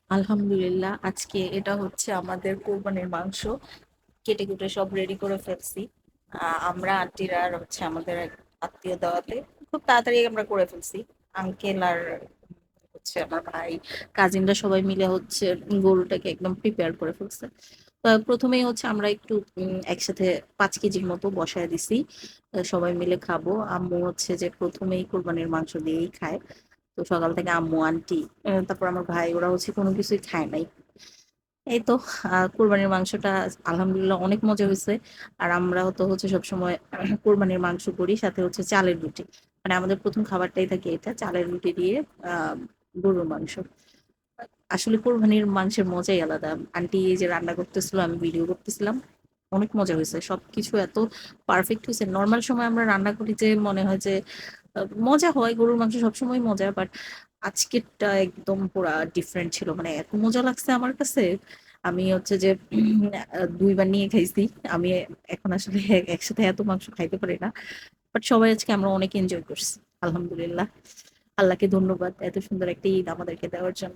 আলহামদুলিল্লাহ, আজকে এটা হচ্ছে আমাদের কোরবানির মাংস। কেটে কুটে সব রেডি করে ফেলছি। আমরা আন্টিরা আর হচ্ছে আমাদের এক আত্মীয় দেওয়াতে খুব তাড়াতাড়ি আমরা করে ফেলছি। আঙ্কেল আর হচ্ছে আমার ভাই, কাজিনরা সবাই মিলে হচ্ছে গরুটাকে একদম প্রিপেয়ার করে ফেলছে। তো প্রথমেই হচ্ছে আমরা একটু একসাথে 5 কেজির মতো বসায় দিছি। সবাই মিলে খাবো। আম্মু হচ্ছে যে প্রথমেই কোরবানির মাংস দিয়েই খায়। তো সকাল থেকে আম্মু, আন্টি, তারপর আমার ভাই, ওরা হচ্ছে কোনো কিছুই খায় নাই। এই তো কোরবানির মাংসটা আলহামদুলিল্লাহ অনেক মজা হয়েছে। আর আমরাও তো হচ্ছে সবসময় কোরবানির মাংস করি, সাথে হচ্ছে চালের রুটি। মানে আমাদের প্রথম খাবারটাই থাকে এটা, চালের রুটি দিয়ে আহ গরুর মাংস। আসলে কোরবানির মাংসের মজাই আলাদা। আন্টি এই যে রান্না করতেছিল, আমি ভিডিও করতেছিলাম, অনেক মজা হয়েছে। সবকিছু এত পারফেক্ট হয়েছে। নর্মাল সময় আমরা রান্না করি যে মনে হয় যে মজা হয়, গরুর মাংস সবসময় মজা, বাট আজকেরটা একদম পুরা ডিফারেন্ট ছিল। মানে এত মজা লাগছে আমার কাছে। আমি হচ্ছে যে 2বার নিয়ে খাইছি। আমি এখন আসলে একসাথে এত মাংস খাইতে পারি না, বাট সবাই আজকে আমরা অনেক এনজয় করছি। আলহামদুলিল্লাহ, আল্লাহকে ধন্যবাদ এত সুন্দর একটা ঈদ আমাদেরকে দেওয়ার জন্য।